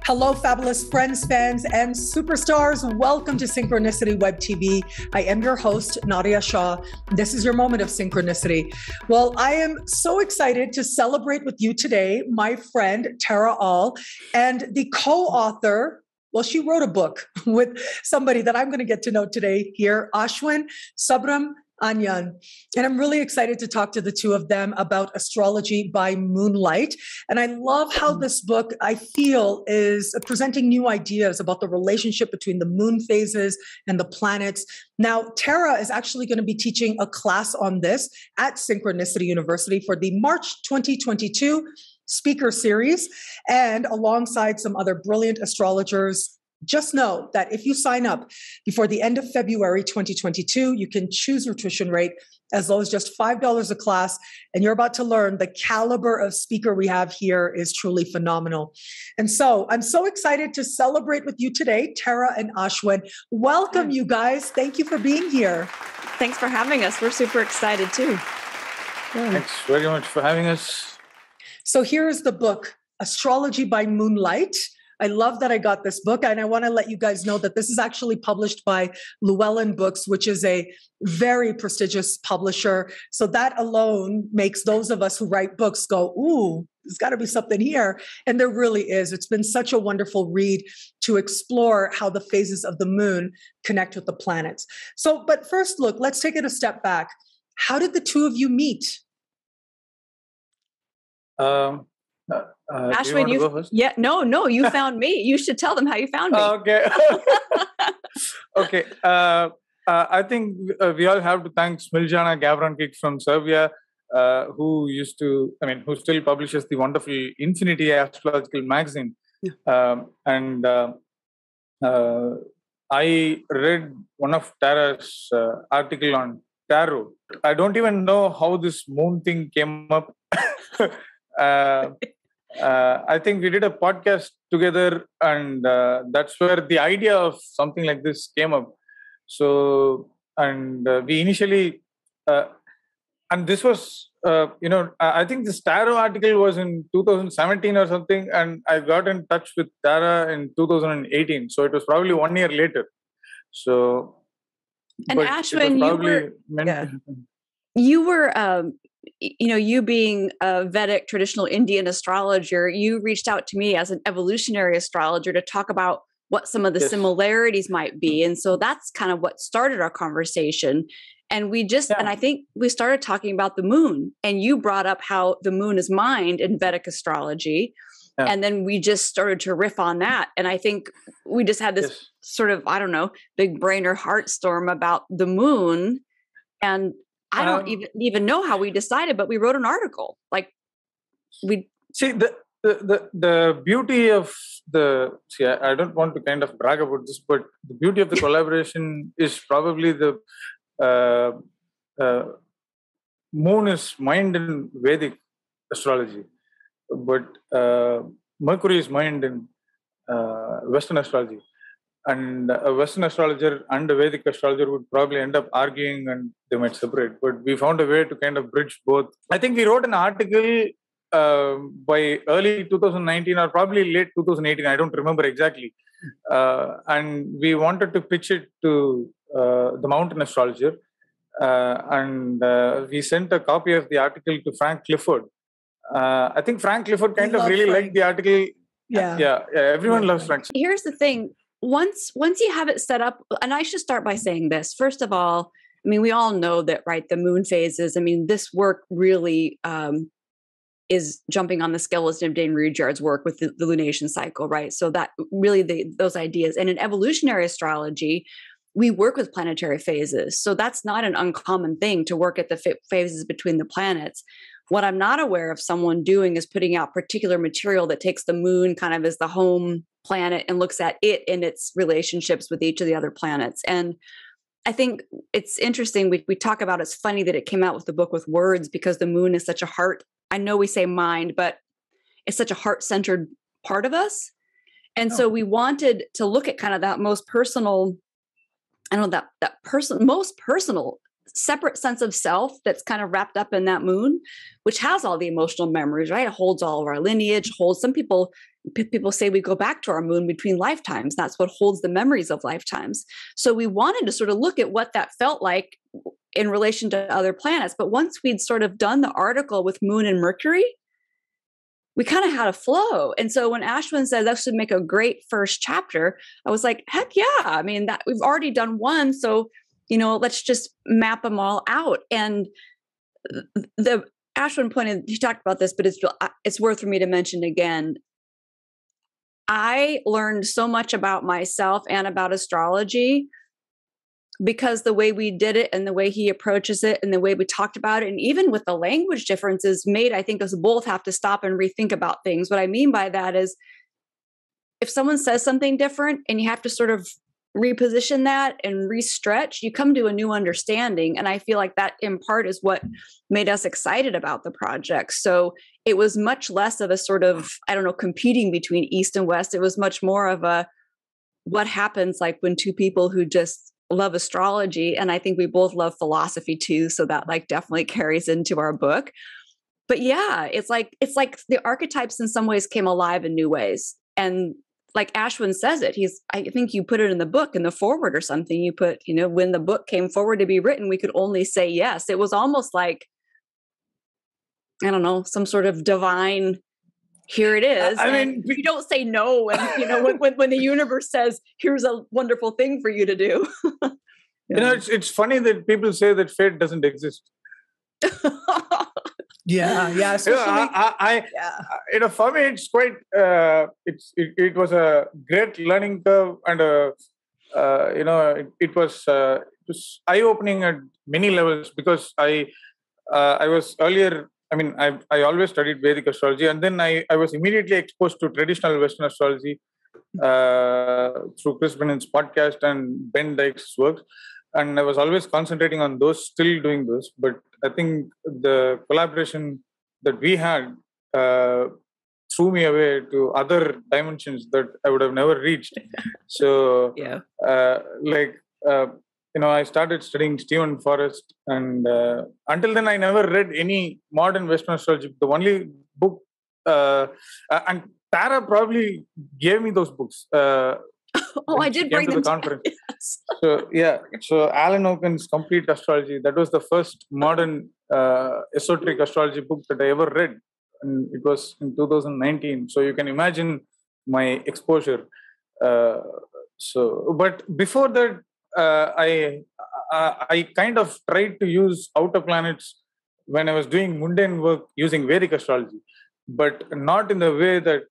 Hello, fabulous friends, fans, and superstars. Welcome to Synchronicity Web TV. I am your host, Nadiya Shah. This is your moment of synchronicity. Well, I am so excited to celebrate with you today my friend, Terri, and the co-author. Well, she wrote a book with somebody that I'm going to get to know today here, Aswin Subramanyan. And I'm really excited to talk to the two of them about Astrology by Moonlight. And I love how this book, I feel, is presenting new ideas about the relationship between the moon phases and the planets. Now, Terri is actually going to be teaching a class on this at Synchronicity University for the March 2022 speaker series, and alongside some other brilliant astrologers. Just know that if you sign up before the end of February 2022, you can choose your tuition rate as low as just $5 a class. And you're about to learn the caliber of speaker we have here is truly phenomenal. And so I'm so excited to celebrate with you today, Terri and Aswin. Welcome, you guys. Thank you for being here. Thanks for having us. We're super excited too. Thanks very much for having us. So here is the book, Astrology by Moonlight. I love that I got this book, and I want to let you guys know that this is actually published by Llewellyn Books, which is a very prestigious publisher. So that alone makes those of us who write books go, ooh, there's got to be something here. And there really is. It's been such a wonderful read to explore how the phases of the moon connect with the planets. So, but first, look, let's take it a step back. How did the two of you meet? Aswin, you found me. You should tell them how you found me. Okay. Okay. I think we all have to thank Smiljana Gavrankic from Serbia, who still publishes the wonderful Infinity Astrological magazine. Yeah. I read one of Tara's article on tarot. I don't even know how this moon thing came up. I think we did a podcast together, and that's where the idea of something like this came up. So, and we initially, and this was, I think this tarot article was in 2017 or something, and I got in touch with Tara in 2018. So it was probably 1 year later. So, and Aswin, you were, you being a Vedic traditional Indian astrologer, you reached out to me as an evolutionary astrologer to talk about what some of the similarities might be. And so that's kind of what started our conversation. And and I think we started talking about the moon, and you brought up how the moon is mind in Vedic astrology. Yeah. And then we just started to riff on that. And I think we just had this sort of, big brain or heart storm about the moon. And I don't even know how we decided, but we wrote an article. See the beauty of I don't want to kind of brag about this, but the beauty of the collaboration is probably the moon is mind in Vedic astrology, but Mercury is mind in Western astrology. And a Western astrologer and a Vedic astrologer would probably end up arguing and they might separate. But we found a way to kind of bridge both. I think we wrote an article by early 2019 or probably late 2018. I don't remember exactly. And we wanted to pitch it to the Mountain Astrologer. And we sent a copy of the article to Frank Clifford. I think Frank Clifford kind of really liked the article. Yeah. Everyone loves Frank. Here's the thing. Once you have it set up, and I should start by saying this. First of all, we all know that, right, the moon phases, this work really is jumping on the skeleton of Dane Rudyard's work with the lunation cycle, right? So that really those ideas. And in evolutionary astrology, we work with planetary phases. So that's not an uncommon thing to work at the phases between the planets. What I'm not aware of someone doing is putting out particular material that takes the moon kind of as the home planet and looks at it in its relationships with each of the other planets. And I think it's interesting. We talk about, it's funny that it came out with the book with words, because the moon is such a heart. I know we say mind, but it's such a heart-centered part of us. And so we wanted to look at kind of that most personal, most personal separate sense of self that's kind of wrapped up in that moon, which has all the emotional memories, right? It holds all of our lineage, some people say we go back to our moon between lifetimes. That's what holds the memories of lifetimes. So we wanted to sort of look at what that felt like in relation to other planets. But once we'd sort of done the article with Moon and Mercury, we kind of had a flow. And so when Aswin said that should make a great first chapter, I was like, heck yeah. I mean, that we've already done one. So, let's just map them all out. And the Aswin pointed, he talked about this, but it's worth for me to mention again. I learned so much about myself and about astrology because the way we did it and the way he approaches it and the way we talked about it, and even with the language differences made, I think us both have to stop and rethink about things. What I mean by that is if someone says something different and you have to sort of reposition that and restretch, you come to a new understanding. And I feel like that in part is what made us excited about the project. So it was much less of a sort of, competing between East and West. It was much more of a, what happens like when two people who just love astrology, and I think we both love philosophy too. So that like definitely carries into our book. But yeah, it's like the archetypes in some ways came alive in new ways. And like Aswin says it, I think you put it in the book in the foreword or something. You put, when the book came forward to be written, we could only say yes. It was almost like, I don't know, some sort of divine, here it is. I mean, you don't say no. And, when the universe says, here's a wonderful thing for you to do. It's funny that people say that fate doesn't exist. Yeah. Especially, for me, it's quite. It was a great learning curve, and it was eye-opening at many levels because I was earlier. I mean, I always studied Vedic astrology, and then I was immediately exposed to traditional Western astrology through Chris Brennan's podcast and Ben Dyke's work. And I was always concentrating on those, still doing those. But I think the collaboration that we had threw me away to other dimensions that I would have never reached. So, I started studying Stephen Forrest. And until then, I never read any modern Western astrology. The only book, and Tara probably gave me those books. I did bring them to the conference. Yes. So Alan Oken's Complete Astrology, that was the first modern esoteric astrology book that I ever read, and it was in 2019. So you can imagine my exposure. But before that, I kind of tried to use outer planets when I was doing mundane work using Vedic astrology, but not in the way that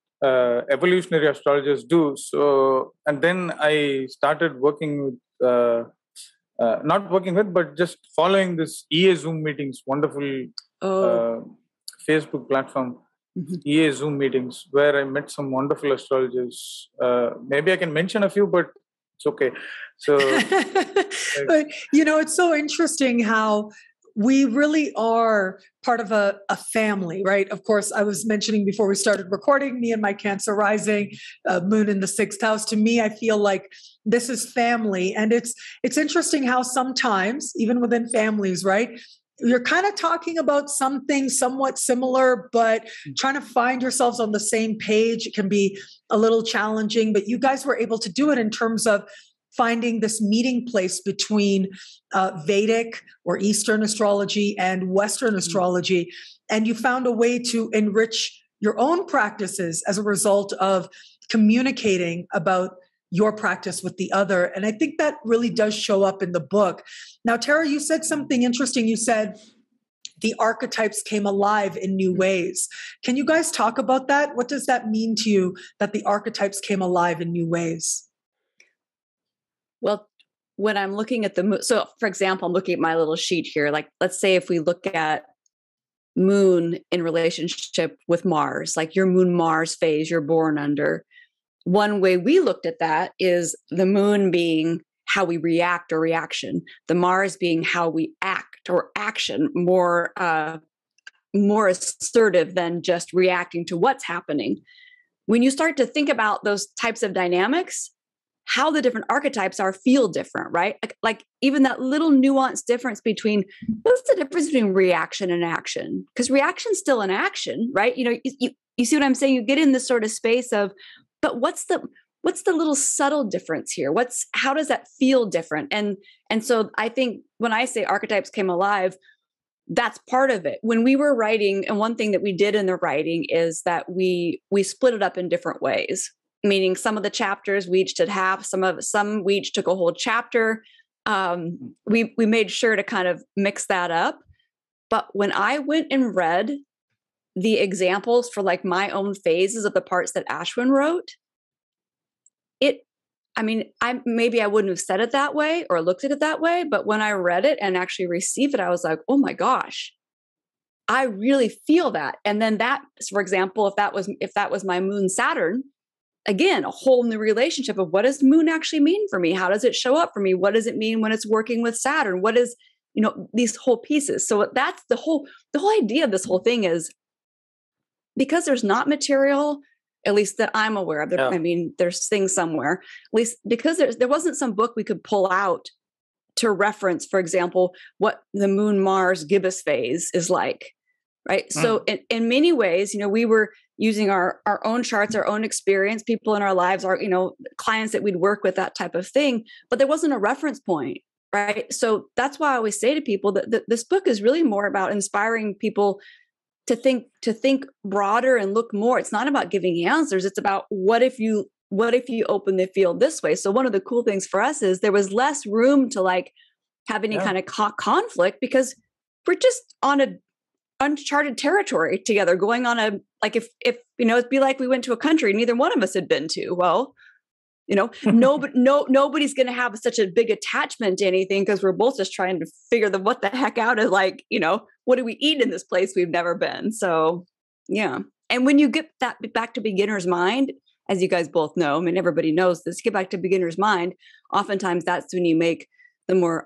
evolutionary astrologers do. So, and then I started working with, but just following this EA Zoom meetings, wonderful Facebook platform, EA Zoom meetings, where I met some wonderful astrologers. Maybe I can mention a few, but it's okay. So, but, it's so interesting how we really are part of a family, right? Of course, I was mentioning before we started recording, me and my Cancer rising, moon in the 6th house. To me, I feel like this is family. And it's interesting how sometimes, even within families, right, you're kind of talking about something somewhat similar, but trying to find yourselves on the same page can be a little challenging. But you guys were able to do it in terms of finding this meeting place between Vedic or Eastern astrology and Western astrology. And you found a way to enrich your own practices as a result of communicating about your practice with the other. And I think that really does show up in the book. Now, Terri, you said something interesting. You said the archetypes came alive in new ways. Can you guys talk about that? What does that mean to you, that the archetypes came alive in new ways? Well, when I'm looking at the moon, so for example, I'm looking at my little sheet here. Like, let's say if we look at moon in relationship with Mars, like your moon Mars phase you're born under. One way we looked at that is the moon being how we react or reaction, the Mars being how we act or action, more assertive than just reacting to what's happening. When you start to think about those types of dynamics, how the different archetypes are feel different, right? Like even that little nuanced difference between what's the difference between reaction and action? Because reaction's still an action, right? You know, you see what I'm saying? You get in this sort of space of, but what's the little subtle difference here? How does that feel different? And so I think when I say archetypes came alive, that's part of it. When we were writing, and one thing that we did in the writing is that we split it up in different ways. Meaning some of the chapters we each did half, some we each took a whole chapter. We made sure to kind of mix that up. But when I went and read the examples for like my own phases of the parts that Aswin wrote, maybe I wouldn't have said it that way or looked at it that way, but when I read it and actually received it, I was like, oh my gosh, I really feel that. And then that, for example, if that was my moon Saturn, again, a whole new relationship of what does moon actually mean for me? How does it show up for me? What does it mean when it's working with Saturn? What is, these whole pieces. So that's the whole idea of this whole thing is because there's not material, at least that I'm aware of. I mean, there's things somewhere, at least because there wasn't some book we could pull out to reference, for example, what the moon Mars gibbous phase is like, right? So in many ways, we were using our own charts, our own experience, people in our lives, our, clients that we'd work with, that type of thing, but there wasn't a reference point, right? So that's why I always say to people that this book is really more about inspiring people to think broader and look more. It's not about giving answers. It's about what if you open the field this way? So one of the cool things for us is there was less room to like have any kind of conflict because we're just on a uncharted territory together, going on a, like if it'd be like we went to a country neither one of us had been to. Well, nobody's going to have such a big attachment to anything because we're both just trying to figure what the heck out of like, what do we eat in this place we've never been? So, yeah. And when you get that back to beginner's mind, as you guys both know, I mean, everybody knows this, get back to beginner's mind, oftentimes that's when you make the more,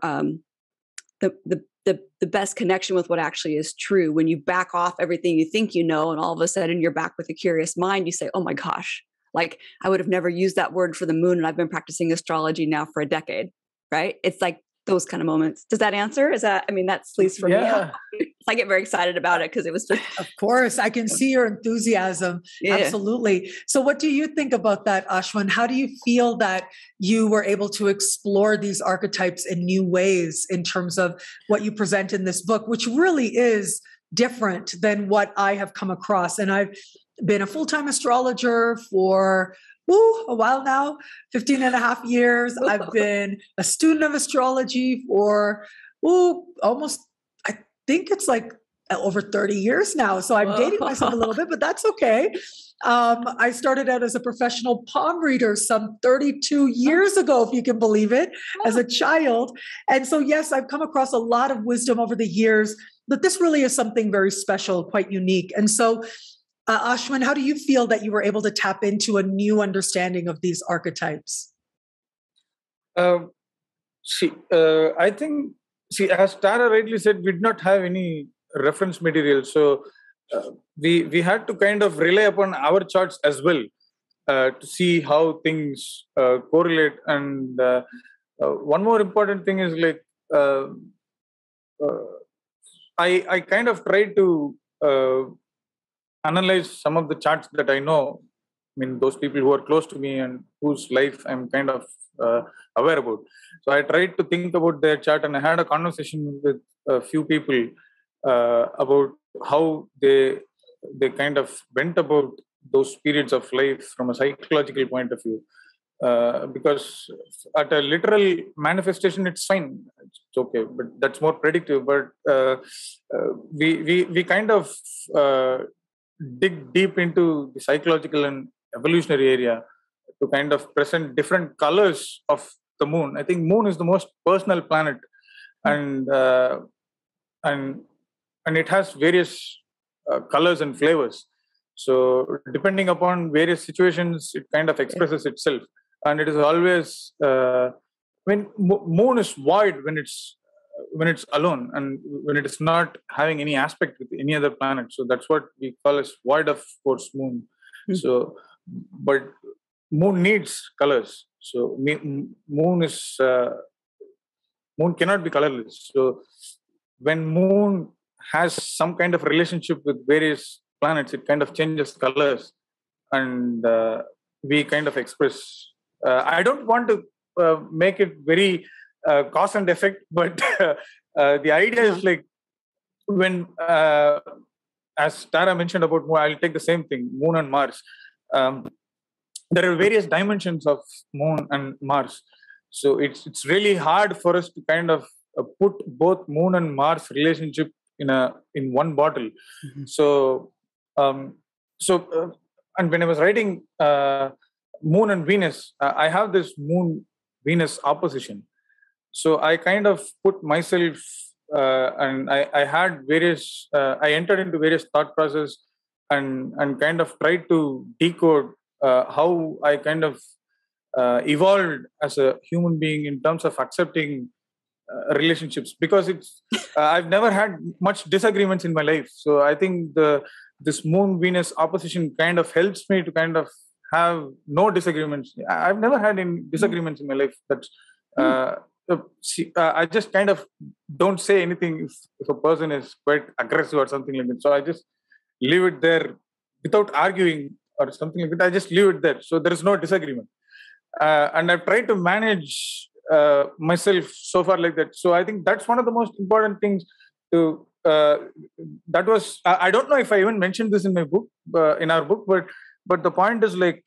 the best connection with what actually is true. When you back off everything you think and all of a sudden you're back with a curious mind, you say, oh my gosh, like I would have never used that word for the moon and I've been practicing astrology now for a decade, right? It's like those kind of moments. Does that answer? That's at least for me. I get very excited about it because it was just. Of course, I can see your enthusiasm. Yeah. Absolutely. So what do you think about that, Aswin? How do you feel that you were able to explore these archetypes in new ways in terms of what you present in this book, which really is different than what I have come across? And I've been a full-time astrologer for a while now, 15 and a half years. I've been a student of astrology for almost, I think it's like over 30 years now. So I'm dating myself a little bit, but that's okay. I started out as a professional palm reader some 32 years ago, if you can believe it, as a child. And so, yes, I've come across a lot of wisdom over the years, but this really is something very special, quite unique. And so, Aswin, how do you feel that you were able to tap into a new understanding of these archetypes? I think, as Tara rightly said, we did not have any reference material. So we had to kind of rely upon our charts as well to see how things correlate. And one more important thing is like, I kind of tried to analyze some of the charts that I know. I mean, those people who are close to me and whose life I'm kind of aware about. So I tried to think about their chart, and I had a conversation with a few people about how they kind of went about those periods of life from a psychological point of view. Because at a literal manifestation, it's fine, it's okay, but that's more predictive. But we kind of dig deep into the psychological and evolutionary area to kind of present different colors of the moon. I think moon is the most personal planet, and it has various colors and flavors. So depending upon various situations, it kind of expresses itself, and it is always. Moon is void when it's alone, and when it is not having any aspect with any other planet. So that's what we call as void of force moon. So, but moon needs colors. So moon cannot be colorless. So when moon has some kind of relationship with various planets, it kind of changes colors, and we kind of express. I don't want to make it very cause and effect, but the idea is like when, as Tara mentioned about moon, I'll take the same thing, moon and Mars. There are various dimensions of moon and Mars. So it's really hard for us to kind of put both moon and Mars relationship in one bottle. Mm-hmm. So and when I was writing Moon and Venus, I have this Moon Venus opposition. So I kind of put myself and I had various. I entered into various thought process and kind of tried to decode how I kind of evolved as a human being in terms of accepting relationships, because it's I've never had much disagreements in my life. So I think this Moon Venus opposition kind of helps me to kind of have no disagreements. I've never had any disagreements in my life. That's I just kind of don't say anything if a person is quite aggressive or something like that. So I just leave it there without arguing or something like that. I just leave it there. So there is no disagreement. And I've tried to manage myself so far like that. So I think that's one of the most important things to that was I don't know if I even mentioned this in my book, in our book, but the point is like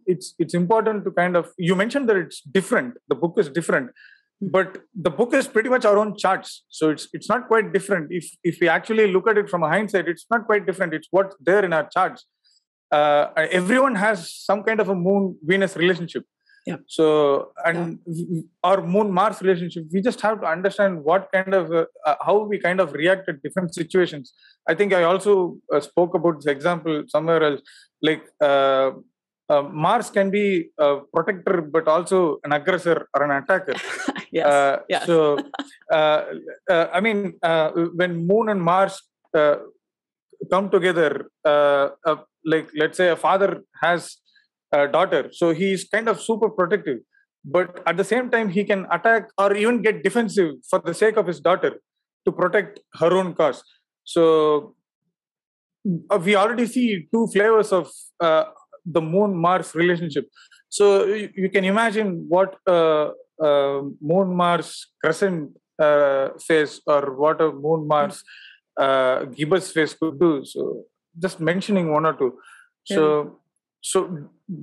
it's important to kind of, you mentioned that it's different, the book is different, but the book is pretty much our own charts. So it's not quite different. If we actually look at it from a hindsight, it's not quite different. It's what's there in our charts. Everyone has some kind of a Moon Venus relationship. Yeah. So our Moon Mars relationship, we just have to understand what kind of how we kind of react at different situations. I think I also spoke about this example somewhere else. Like Mars can be a protector, but also an aggressor or an attacker. Yes. Yes. So I mean, when Moon and Mars come together, like let's say a father has a daughter, so he's kind of super protective, but at the same time he can attack or even get defensive for the sake of his daughter to protect her own cause. So we already see two flavors of the Moon Mars relationship. So you can imagine what Moon Mars crescent phase or what a Moon Mars gibbous phase could do. So just mentioning one or two. So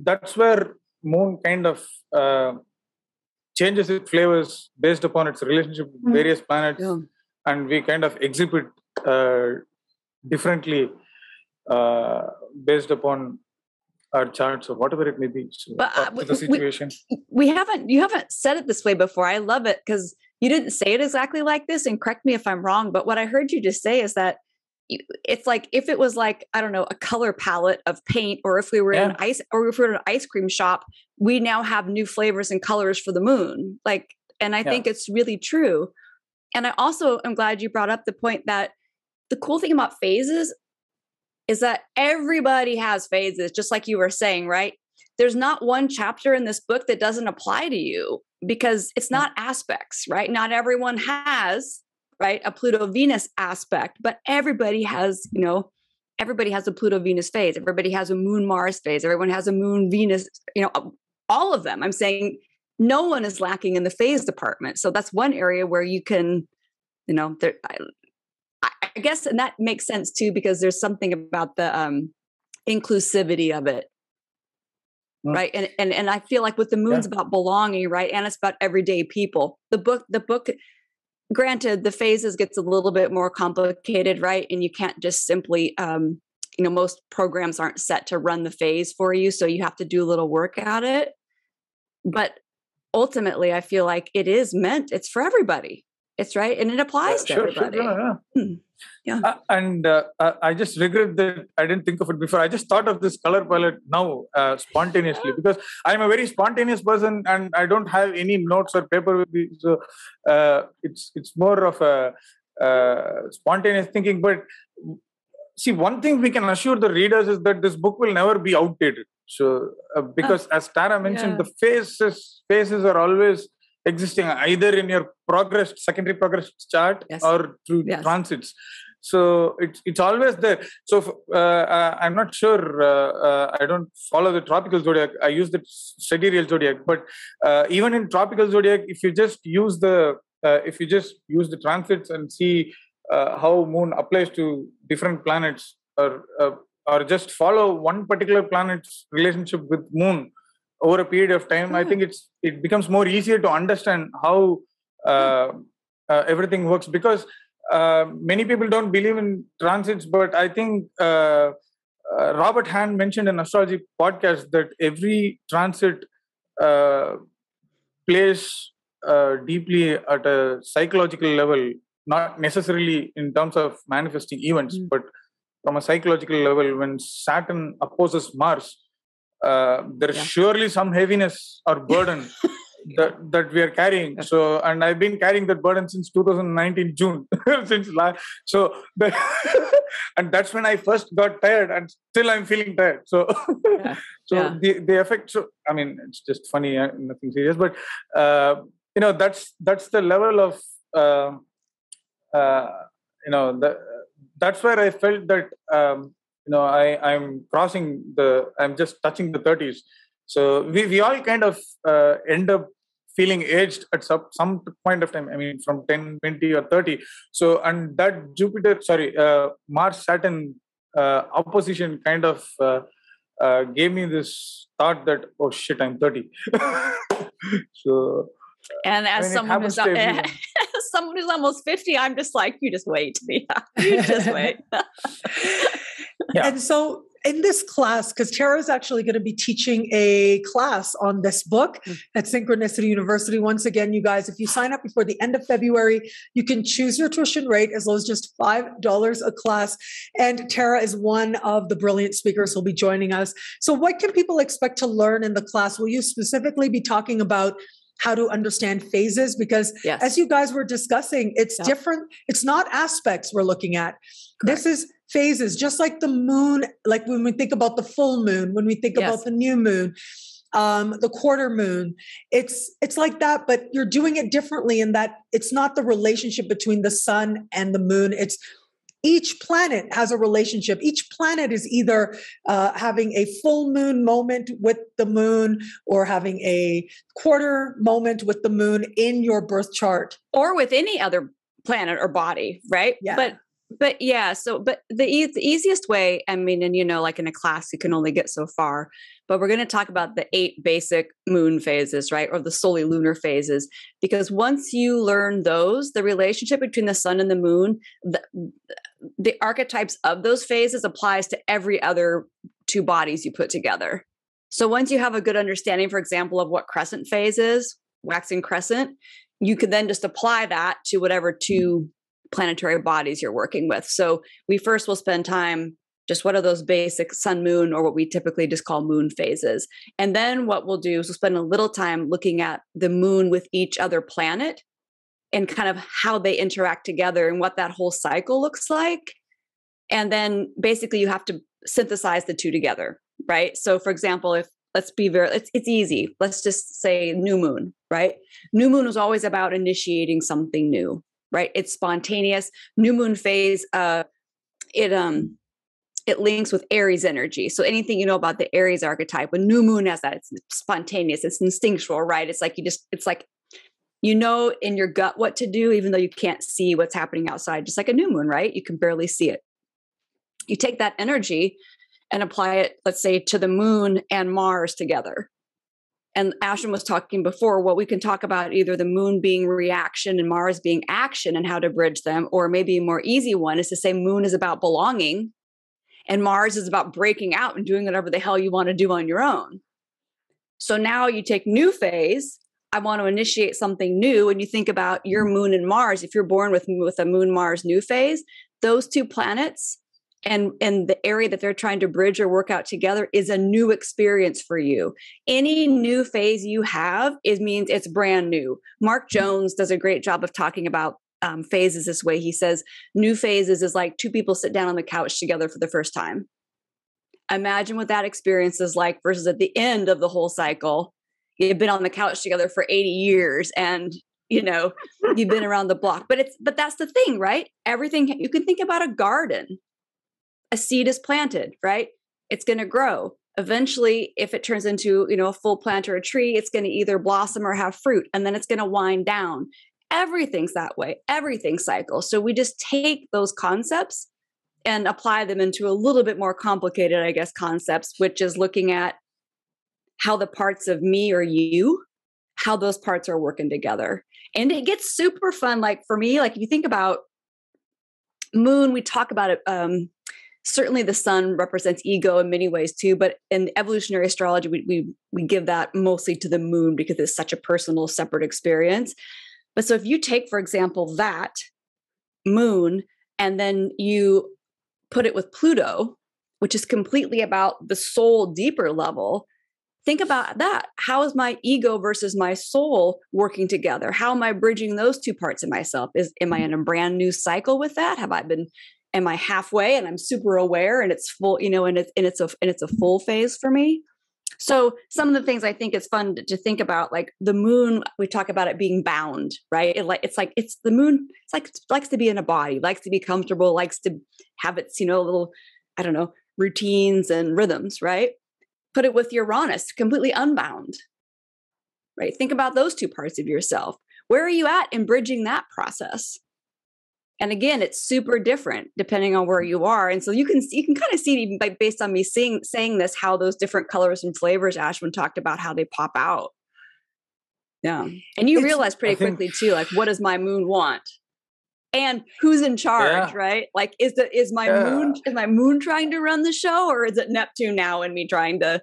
that's where Moon kind of changes its flavors based upon its relationship with various planets, and we kind of exhibit differently based upon our charts or whatever it may be. So the situation. You haven't said it this way before. I love it because you didn't say it exactly like this, and correct me if I'm wrong, but what I heard you just say is that it's like if it was like, I don't know, a color palette of paint, or if we were in if we were in an ice cream shop, we now have new flavors and colors for the moon. Like, and I think it's really true. And I also am glad you brought up the point that the cool thing about phases is that everybody has phases, just like you were saying, right? There's not one chapter in this book that doesn't apply to you because it's not aspects, right? Not everyone has, right, a Pluto-Venus aspect, but everybody has, everybody has a Pluto-Venus phase. Everybody has a Moon-Mars phase. Everyone has a Moon-Venus, all of them. I'm saying no one is lacking in the phase department. So that's one area where you can, I guess, and that makes sense too, because there's something about the inclusivity of it. Right. And I feel like with the moon's about belonging, right? And it's about everyday people. The book, granted, the phases gets a little bit more complicated, right? And you can't just simply, most programs aren't set to run the phase for you. So you have to do a little work at it. But ultimately, I feel like it's for everybody. It's right. And it applies to everybody. And I just regret that I didn't think of it before. I just thought of this color palette now spontaneously because I'm a very spontaneous person and I don't have any notes or paper with me. So it's more of a spontaneous thinking. But see, one thing we can assure the readers is that this book will never be outdated. So, because as Tara mentioned, the phases are always existing either in your secondary progress chart or through transits. So it's always there. So I'm not sure. I don't follow the tropical zodiac. I use the sidereal zodiac. But even in tropical zodiac, if you just use the transits and see how moon applies to different planets, or just follow one particular planet's relationship with moon over a period of time, I think it becomes more easier to understand how everything works. Because many people don't believe in transits, but I think Robert Hand mentioned in Astrology podcast that every transit plays deeply at a psychological level, not necessarily in terms of manifesting events, but from a psychological level. When Saturn opposes Mars, there is surely some heaviness or burden that we are carrying. So, and I've been carrying that burden since 2019 June. And that's when I first got tired, and still I'm feeling tired. So, the effect. So, I mean, it's just funny, nothing serious. But that's the level of that's where I felt that I'm just touching the 30s. So we all kind of end up feeling aged at some point of time. I mean, from 10, 20 or 30. So, and that Mars-Saturn opposition kind of gave me this thought that, oh shit, I'm 30. So, and as someone who's almost 50, I'm just like, you just wait. You just wait. And so in this class, because Tara is actually going to be teaching a class on this book at Synchronicity University. Once again, you guys, if you sign up before the end of February, you can choose your tuition rate as low as just $5 a class. And Tara is one of the brilliant speakers who'll be joining us. So what can people expect to learn in the class? Will you specifically be talking about how to understand phases? Because as you guys were discussing, it's different. It's not aspects we're looking at. Correct. This is phases, just like the moon, like when we think about the full moon, when we think about the new moon, the quarter moon, it's like that, but you're doing it differently in that it's not the relationship between the sun and the moon. It's each planet has a relationship. Each planet is either having a full moon moment with the moon or having a quarter moment with the moon in your birth chart. Or with any other planet or body, right? Yeah. But the easiest way, I mean, and like in a class, you can only get so far, but we're going to talk about the 8 basic moon phases, right? Or the solely lunar phases, because once you learn those, the relationship between the sun and the moon, the archetypes of those phases applies to every other 2 bodies you put together. So once you have a good understanding, for example, of what crescent phase is, waxing crescent, you can then just apply that to whatever 2 planetary bodies you're working with. So we first will spend time just what are those basic sun, moon, or what we typically just call moon phases. And then what we'll do is we'll spend a little time looking at the moon with each other planet and kind of how they interact together and what that whole cycle looks like. And then basically you have to synthesize the 2 together, right? So for example, it's easy. Let's just say new moon, right? New moon is always about initiating something new. Right? It's spontaneous. New moon phase, it links with Aries energy. So anything you know about the Aries archetype, when new moon has that, it's spontaneous, it's instinctual, right? It's like in your gut what to do, even though you can't see what's happening outside, just like a new moon, right? You can barely see it. You take that energy and apply it, let's say, to the moon and Mars together. And Aswin was talking before, we can talk about either the moon being reaction and Mars being action and how to bridge them, or maybe a more easy one is to say moon is about belonging and Mars is about breaking out and doing whatever the hell you want to do on your own. So now you take new phase, I want to initiate something new, and you think about your moon and Mars. If you're born with a moon Mars new phase, those 2 planets and the area that they're trying to bridge or work out together is a new experience for you. Any new phase you have means it's brand new. Mark Jones does a great job of talking about phases this way. He says new phases is like two people sit down on the couch together for the first time. Imagine what that experience is like versus at the end of the whole cycle. You've been on the couch together for 80 years and, you know, you've been around the block. But that's the thing, right? Everything, you can think about a garden. A seed is planted, right? It's going to grow. Eventually, if it turns into, you know, a full plant or a tree, it's going to either blossom or have fruit, and then it's going to wind down. Everything's that way. Everything cycles. So we just take those concepts and apply them into a little bit more complicated, I guess, concepts, which is looking at how the parts of me or you, how those parts are working together. And it gets super fun. Like for me, like if you think about moon, we talk about it. Certainly the sun represents ego in many ways too, but in evolutionary astrology, we give that mostly to the moon because it's such a personal, separate experience. But so if you take, for example, that moon, and then you put it with Pluto, which is completely about the soul deeper level, think about that. How is my ego versus my soul working together? How am I bridging those two parts of myself? Am I in a brand new cycle with that? Am I halfway and I'm super aware and it's full, you know, and it's a full phase for me? So some of the things I think it's fun to think about, like the moon, we talk about it being bound, right? It's the moon. It's like, it likes to be in a body, likes to be comfortable, likes to have its, you know, little, I don't know, routines and rhythms, right? Put it with Uranus, completely unbound, right? Think about those two parts of yourself. Where are you at in bridging that process? And again, it's super different depending on where you are. And so you can kind of see, even based on me saying this, how those different colors and flavors Aswin talked about, how they pop out. Yeah. And you realize pretty quickly too, like, what does my moon want? And who's in charge, right? Like, is my moon trying to run the show, or is it Neptune now and me trying to,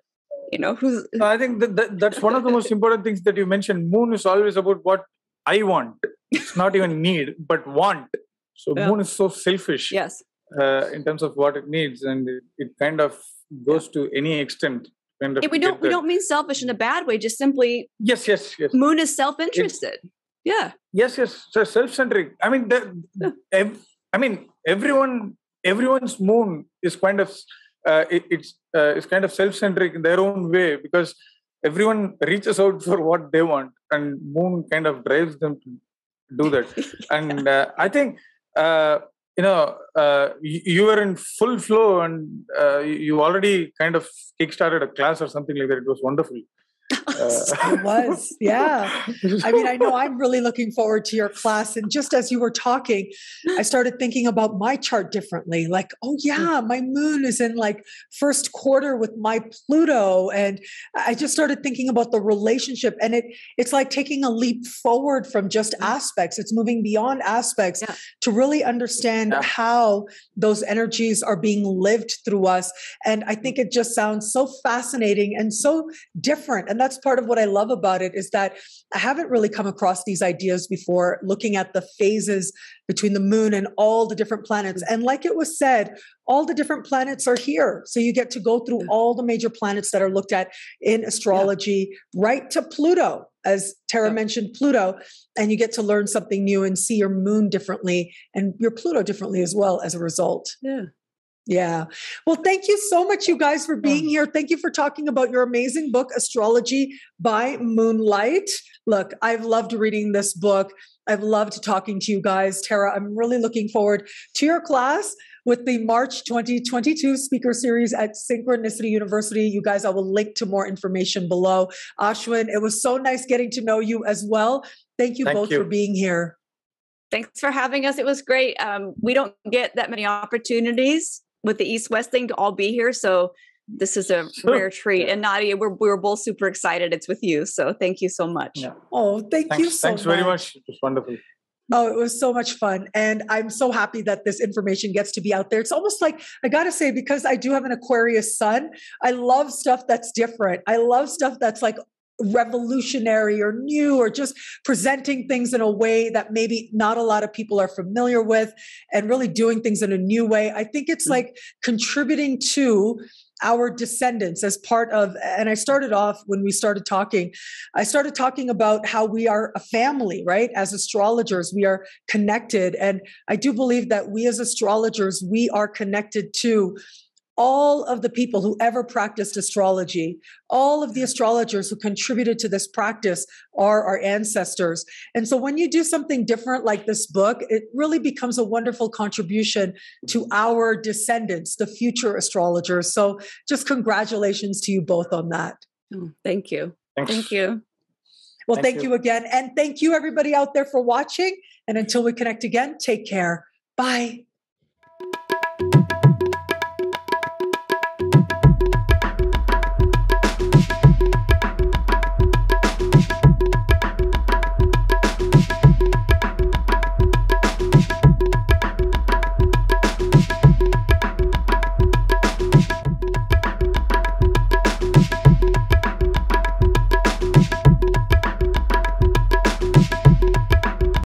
you know, who's? I think that's one of the most important things that you mentioned. Moon is always about what I want. It's not even need, but want. So moon is so selfish, yes, in terms of what it needs, and it kind of goes to any extent. Kind of we don't mean selfish in a bad way. Just simply yes. Moon is self-interested. Yes. So self-centric. I mean, everyone's moon is kind of it's kind of self-centric in their own way, because everyone reaches out for what they want, and moon kind of drives them to do that. And I think. You were in full flow, and you already kind of kickstarted a class or something like that. It was wonderful. It was, yeah. I mean, I know I'm really looking forward to your class. And just as you were talking, I started thinking about my chart differently. Like, oh yeah, my moon is in like first quarter with my Pluto. And I just started thinking about the relationship, and it's like taking a leap forward from just aspects. It's moving beyond aspects to really understand how those energies are being lived through us. And I think it just sounds so fascinating and so different. And that's part of what I love about it, is that I haven't really come across these ideas before, looking at the phases between the moon and all the different planets. And like it was said, all the different planets are here. So you get to go through all the major planets that are looked at in astrology, right to Pluto, as Tara mentioned, Pluto, and you get to learn something new and see your moon differently and your Pluto differently as well as a result. Yeah. Well, thank you so much, you guys, for being here. Thank you for talking about your amazing book, Astrology by Moonlight. Look, I've loved reading this book. I've loved talking to you guys. Tara, I'm really looking forward to your class with the March 2022 speaker series at Synchronicity University. You guys, I will link to more information below. Aswin, it was so nice getting to know you as well. Thank you both for being here. Thanks for having us. It was great. We don't get that many opportunities with the East-West thing to all be here. So this is a rare treat. And Nadiya, we're both super excited it's with you. So thank you so much. Oh, thanks you so much. Thanks very much. It was wonderful. Oh, it was so much fun. And I'm so happy that this information gets to be out there. It's almost like, I got to say, because I do have an Aquarius sun, I love stuff that's different. I love stuff that's like revolutionary or new, or just presenting things in a way that maybe not a lot of people are familiar with, and really doing things in a new way. I think it's like contributing to our descendants as part of, and I started off when we started talking, I started talking about how we are a family, right? As astrologers, we are connected. And I do believe that we as astrologers, we are connected to all of the people who ever practiced astrology. All of the astrologers who contributed to this practice are our ancestors. And so when you do something different like this book, it really becomes a wonderful contribution to our descendants, the future astrologers. So just congratulations to you both on that. Oh, thank you. Thanks. Thank you. Well, thank you again. And thank you everybody out there for watching. And until we connect again, take care. Bye.